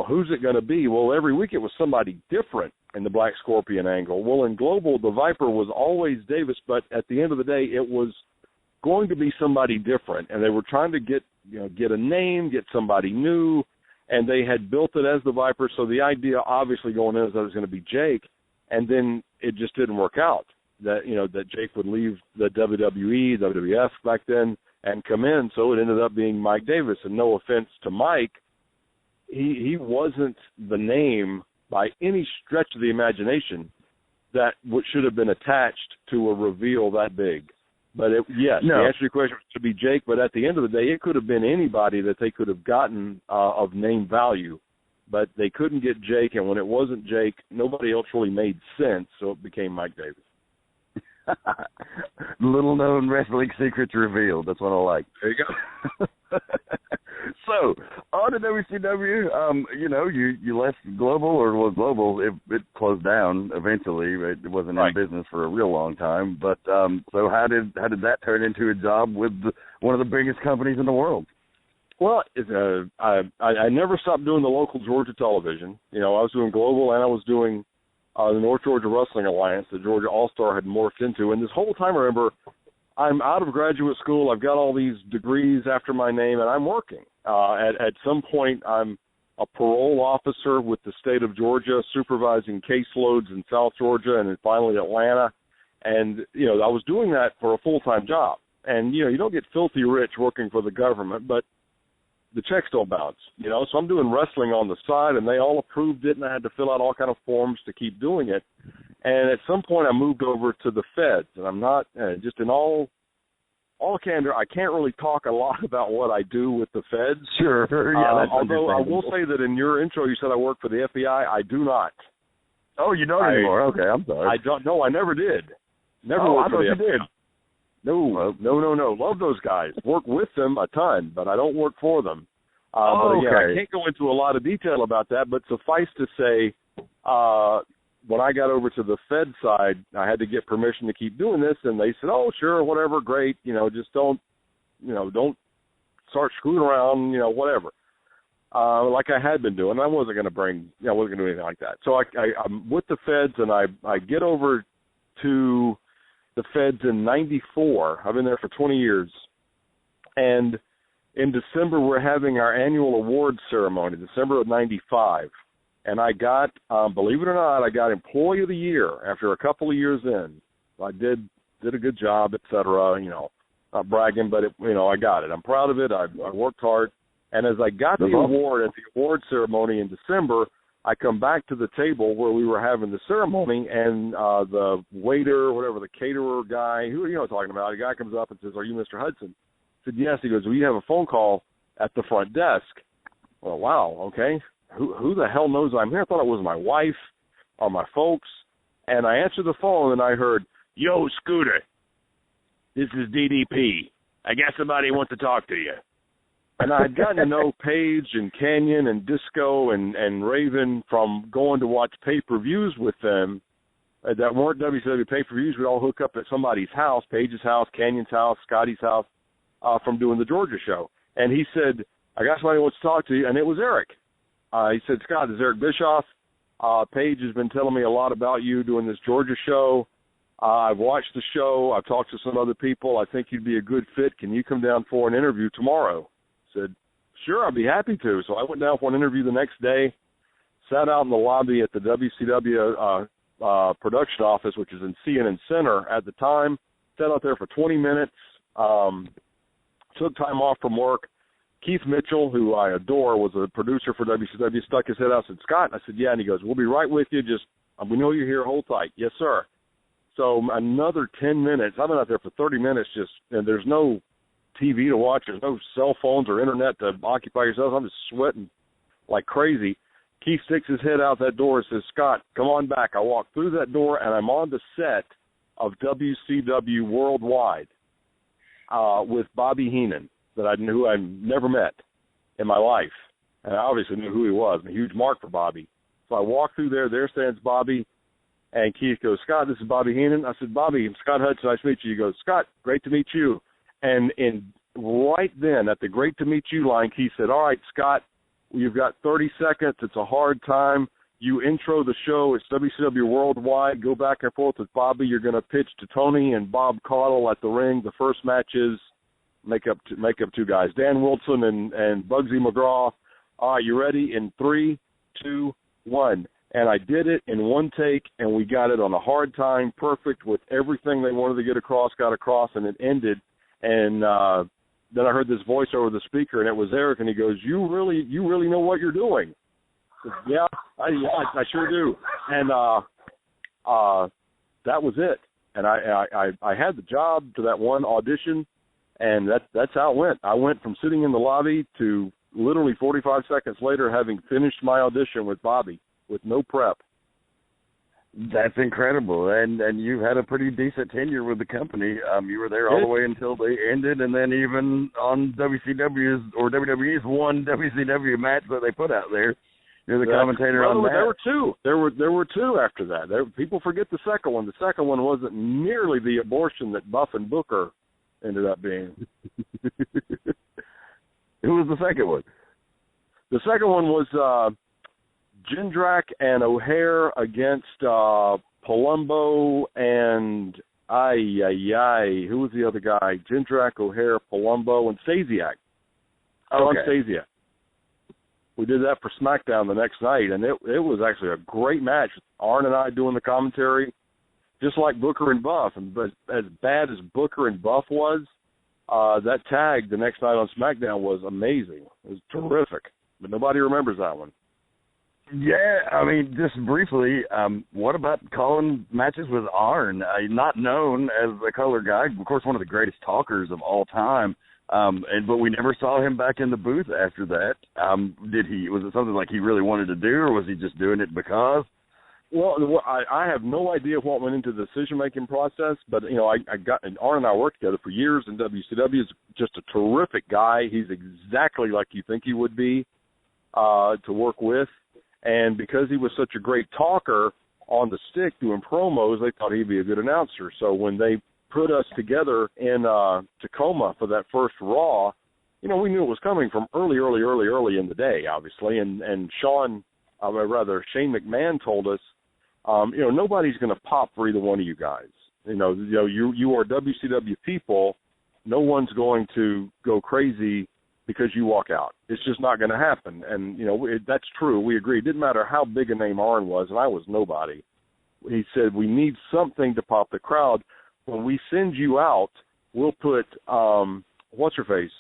Who's it going to be? Well, every week it was somebody different in the Black Scorpion angle. Well, in Global, the Viper was always Davis, but at the end of the day, it was going to be somebody different, and they were trying to get a name, get somebody new, and they had built it as the Viper. So the idea, obviously, going in is that it was going to be Jake, and then it just didn't work out. That Jake would leave the WWE, WWF back then, and come in. So it ended up being Mike Davis. And no offense to Mike, he wasn't the name by any stretch of the imagination that should have been attached to a reveal that big. But yes, the answer to your question was to be Jake, but at the end of the day, it could have been anybody that they could have gotten of name value, but they couldn't get Jake, and when it wasn't Jake, nobody else really made sense, so it became Mike Davis. Little-known wrestling secrets revealed. That's what I like. There you go. So, on to WCW, you left Global, Global, it closed down eventually. It wasn't in business for a real long time. But so how did that turn into a job with one of the biggest companies in the world? Well, I never stopped doing the local Georgia television. I was doing Global, and I was doing the North Georgia Wrestling Alliance that Georgia All-Star had morphed into. And this whole time, I remember, I'm out of graduate school. I've got all these degrees after my name, and I'm working. At some point, I'm a parole officer with the state of Georgia, supervising caseloads in South Georgia and then finally Atlanta. And, I was doing that for a full-time job. And, you don't get filthy rich working for the government, but the checks don't bounce, So I'm doing wrestling on the side, and they all approved it, and I had to fill out all kind of forms to keep doing it. And at some point, I moved over to the feds, and I'm not just in all candor. I can't really talk a lot about what I do with the feds. Sure, yeah. Although I will say that in your intro, you said I work for the FBI. I do not. Oh, you don't anymore? Okay, I'm sorry. I don't. No, I never did. Never worked for the FBI. Did. No. Love those guys. Work with them a ton, but I don't work for them. But again, I can't go into a lot of detail about that, but suffice to say, when I got over to the Fed side, I had to get permission to keep doing this, and they said, "Oh, sure, whatever, great. Just don't start screwing around, whatever." Like I had been doing. I wasn't going to wasn't going to do anything like that. So I'm with the Feds, and I get over to the Feds in '94. I've been there for 20 years, and in December we're having our annual awards ceremony, December of '95. And I got, believe it or not, I got Employee of the Year after a couple of years in. I did a good job, et cetera, not bragging, but, I got it. I'm proud of it. I worked hard. And as I got the award at the award ceremony in December, I come back to the table where we were having the ceremony, and the waiter, whatever, the caterer guy, who talking about, a guy comes up and says, "Are you Mr. Hudson?" I said, "Yes." He goes, "Well, you have a phone call at the front desk." Well, wow, okay. Who the hell knows I'm here? I thought it was my wife or my folks. And I answered the phone, and I heard, "Yo, Scooter, this is DDP. I got somebody who wants to talk to you." And I had gotten to know Paige and Canyon and Disco and Raven from going to watch pay-per-views with them that weren't WCW pay-per-views. We'd all hook up at somebody's house, Paige's house, Canyon's house, Scotty's house, from doing the Georgia show. And he said, "I got somebody who wants to talk to you," and it was Eric. He said, "Scott, this is Eric Bischoff. Paige has been telling me a lot about you doing this Georgia show. I've watched the show. I've talked to some other people. I think you'd be a good fit. Can you come down for an interview tomorrow?" I said, "Sure, I'd be happy to." So I went down for an interview the next day, sat out in the lobby at the WCW production office, which is in CNN Center at the time, sat out there for 20 minutes, took time off from work. Keith Mitchell, who I adore, was a producer for WCW, stuck his head out and said, "Scott," I said, "Yeah," and he goes, "We'll be right with you. Just We know you're here. Hold tight. Yes, sir. So another 10 minutes. I've been out there for 30 minutes and there's no TV to watch. There's no cell phones or internet to occupy yourself. I'm just sweating like crazy. Keith sticks his head out that door and says, Scott, come on back. I walk through that door, and I'm on the set of WCW Worldwide with Bobby Heenan, who I never met in my life. And I obviously knew who he was. I'm a huge mark for Bobby. So I walk through there. There stands Bobby. And Keith goes, Scott, this is Bobby Heenan. I said, Bobby, I'm Scott Hudson. Nice to meet you. He goes, Scott, great to meet you. And right then, at the great to meet you line, Keith said, all right, Scott, you've got 30 seconds. It's a hard time. You intro the show. It's WCW Worldwide. Go back and forth with Bobby. You're going to pitch to Tony and Bob Caudle at the ring. The first match is make up two guys, Dan Wilson and Bugsy McGraw. All right, you ready? In 3, 2, 1. And I did it in one take, and we got it on a hard time, perfect, with everything they wanted to get across, got across, and it ended. And then I heard this voice over the speaker, and it was Eric, and he goes, "You really know what you're doing?" I said, yeah, I sure do. And that was it. And I had the job to that one audition, and that's how it went. I went from sitting in the lobby to literally 45 seconds later having finished my audition with Bobby with no prep. That's incredible, and you've had a pretty decent tenure with the company. You were there all the way until they ended, and then even on WCW's or WWE's one WCW match that they put out there, you're the commentator on that. There were two. There were two after that. People forget the second one. The second one wasn't nearly the abortion that Buff and Booker ended up being. Who was the second one? The second one was Jindrak and O'Hare against Palumbo and who was the other guy? Jindrak, O'Hare, Palumbo, and Stasiak. John Stasiak. We did that for SmackDown the next night, and it was actually a great match. Arn and I doing the commentary, just like Booker and Buff. But as bad as Booker and Buff was, that tag the next night on SmackDown was amazing. It was terrific, but nobody remembers that one. Yeah, I mean, just briefly, what about calling matches with Arn? Not known as a color guy, of course, one of the greatest talkers of all time, but we never saw him back in the booth after that. Was it something like he really wanted to do, or was he just doing it because? Well, I have no idea what went into the decision-making process, but, Arn and I worked together for years in WCW. He's just a terrific guy. He's exactly like you think he would be to work with. And because he was such a great talker on the stick doing promos, they thought he'd be a good announcer. So when they put us together in Tacoma for that first Raw, we knew it was coming from early in the day, obviously. And Shane McMahon told us, nobody's going to pop for either one of you guys. You are WCW people. No one's going to go crazy because you walk out. It's just not going to happen. And, that's true. We agree. It didn't matter how big a name Arn was, and I was nobody. He said, we need something to pop the crowd. When we send you out, we'll put, what's-her-face,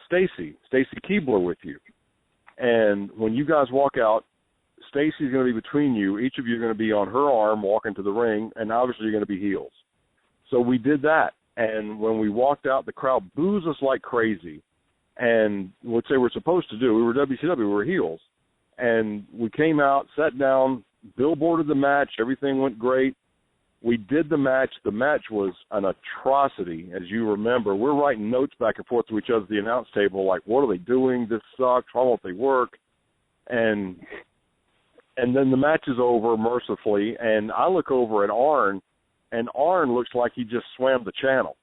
Stacy Keibler with you. And when you guys walk out, Stacy's going to be between you. Each of you are going to be on her arm walking to the ring, and obviously you're going to be heels. So we did that. And when we walked out, the crowd boos us like crazy. And what they were supposed to do, we were WCW, we were heels. And we came out, sat down, billboarded the match, everything went great. We did the match. The match was an atrocity, as you remember. We're writing notes back and forth to each other at the announce table, like, what are they doing? This sucks. Why won't they work? And then the match is over mercifully, and I look over at Arn, and Arn looks like he just swam the channel.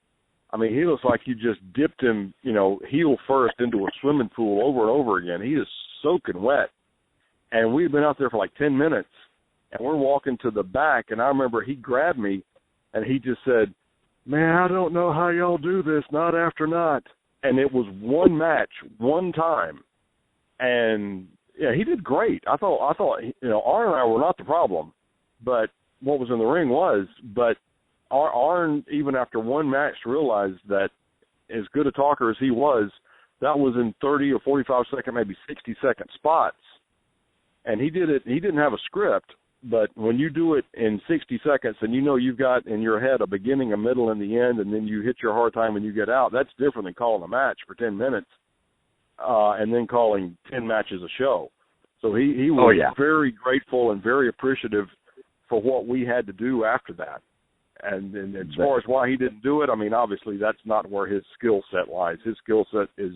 I mean, he looks like you just dipped him, heel first into a swimming pool over and over again. He is soaking wet. And we've been out there for like 10 minutes, and we're walking to the back, and I remember he grabbed me, and he just said, man, I don't know how y'all do this, not after not. And it was one match, one time. And, yeah, he did great. I thought Arn and I were not the problem, but what was in the ring was. But Arn, even after one match, realized that as good a talker as he was, that was in 30 or 45 second, maybe 60-second spots. And he did it. He didn't have a script. But when you do it in 60 seconds and you know you've got in your head a beginning, a middle, and the end, and then you hit your hard time and you get out, that's different than calling a match for 10 minutes and then calling 10 matches a show. So he was very grateful and very appreciative for what we had to do after that. And as far as why he didn't do it, I mean, obviously that's not where his skill set lies. His skill set is,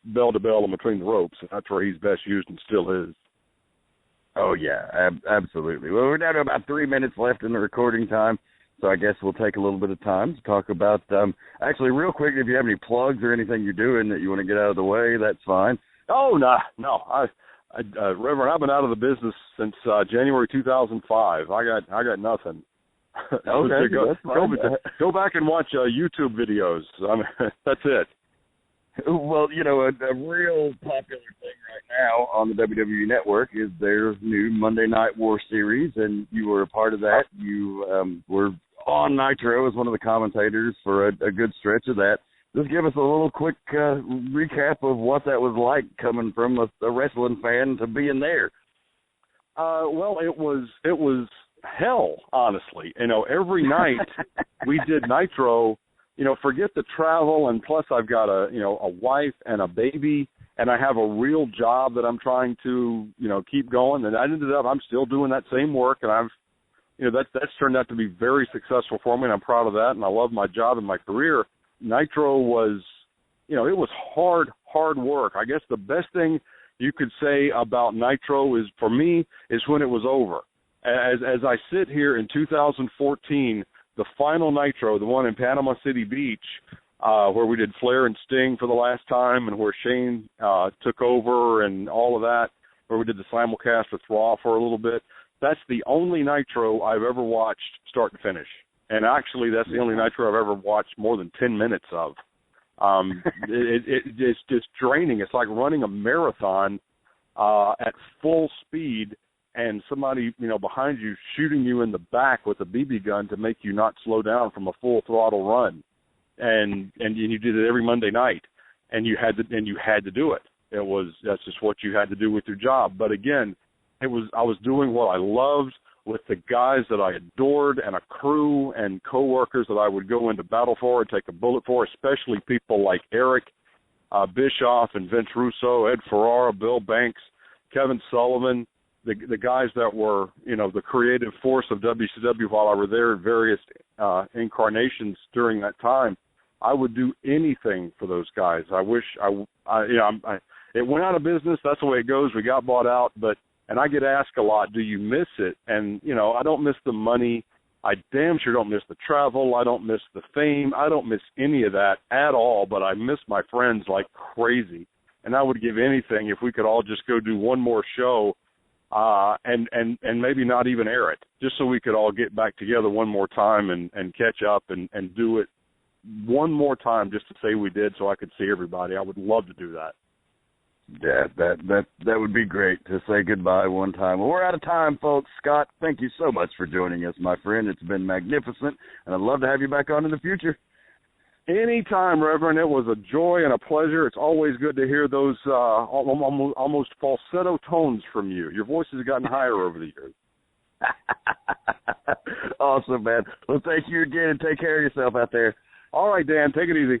bell to bell and between the ropes, and that's where he's best used and still is. Oh, yeah, absolutely. Well, we're down to about 3 minutes left in the recording time, so I guess we'll take a little bit of time to talk about, actually, real quick, if you have any plugs or anything you're doing that you want to get out of the way, that's fine. Oh, no. Reverend, I've been out of the business since January 2005. I got nothing. Okay, go back and watch YouTube videos. I mean, that's it. Well, a real popular thing right now on the WWE Network is their new Monday Night War series, and you were a part of that. You were on Nitro as one of the commentators for a good stretch of that. Just give us a little quick recap of what that was like coming from a wrestling fan to being there. Well, it was hell, honestly. Every night we did Nitro. Forget the travel, and plus I've got a wife and a baby, and I have a real job that I'm trying to, keep going. And I ended up, I'm still doing that same work, and I've, that's turned out to be very successful for me, and I'm proud of that, and I love my job and my career. Nitro was, it was hard work. I guess the best thing you could say about Nitro is, for me, is when it was over. As I sit here in 2014, the final Nitro, the one in Panama City Beach, where we did Flair and Sting for the last time, and where Shane took over and all of that, where we did the simulcast with Raw for a little bit, that's the only Nitro I've ever watched start to finish. And actually, that's the only Nitro I've ever watched more than 10 minutes of. It's just draining. It's like running a marathon at full speed, and somebody, behind you shooting you in the back with a BB gun to make you not slow down from a full throttle run. And you did it every Monday night, and you had to do it. That's just what you had to do with your job. But again, I was doing what I loved with the guys that I adored, and a crew and coworkers that I would go into battle for and take a bullet for, especially people like Eric Bischoff and Vince Russo, Ed Ferrara, Bill Banks, Kevin Sullivan, the guys that were, the creative force of WCW while I were there in various incarnations during that time. I would do anything for those guys. I wish it went out of business. That's the way it goes. We got bought out, and I get asked a lot, do you miss it? And, I don't miss the money. I damn sure don't miss the travel. I don't miss the fame. I don't miss any of that at all, but I miss my friends like crazy. And I would give anything if we could all just go do one more show and maybe not even air it, just so we could all get back together one more time and catch up and do it one more time just to say we did, so I could see everybody. I would love to do that. Yeah, that would be great to say goodbye one time. Well, we're out of time, folks. Scott, thank you so much for joining us, my friend. It's been magnificent, and I'd love to have you back on in the future. Anytime, Reverend. It was a joy and a pleasure. It's always good to hear those almost falsetto tones from you. Your voice has gotten higher over the years. Awesome, man. Well, thank you again, and take care of yourself out there. All right, Dan. Take it easy.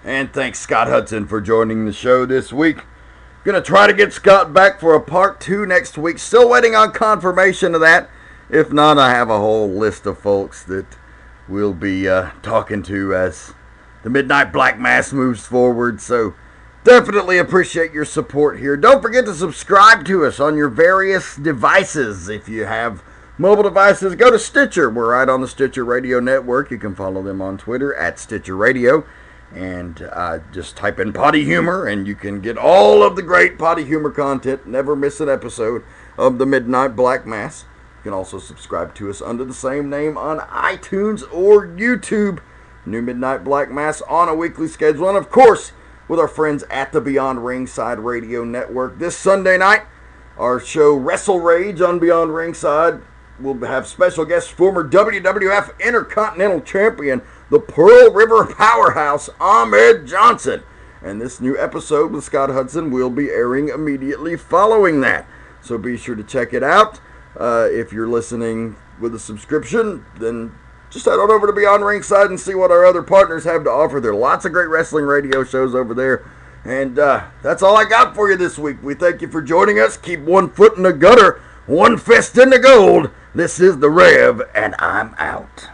And thanks, Scott Hudson, for joining the show this week. Going to try to get Scott back for a part 2 next week. Still waiting on confirmation of that. If not, I have a whole list of folks that we'll be talking to as the Midnight Black Mass moves forward. So definitely appreciate your support here. Don't forget to subscribe to us on your various devices. If you have mobile devices, go to Stitcher. We're right on the Stitcher Radio Network. You can follow them on Twitter at Stitcher Radio. And just type in Potty Humor, and you can get all of the great Potty Humor content. Never miss an episode of the Midnight Black Mass. You can also subscribe to us under the same name on iTunes or YouTube. New Midnight Black Mass on a weekly schedule. And, of course, with our friends at the Beyond Ringside Radio Network. This Sunday night, our show Wrestle Rage on Beyond Ringside will have special guest, former WWF Intercontinental Champion, the Pearl River Powerhouse, Ahmed Johnson. And this new episode with Scott Hudson will be airing immediately following that. So be sure to check it out. If you're listening with a subscription, then just head on over to Beyond Ringside and see what our other partners have to offer. There are lots of great wrestling radio shows over there. And that's all I got for you this week. We thank you for joining us. Keep one foot in the gutter, one fist in the gold. This is The Rev, and I'm out.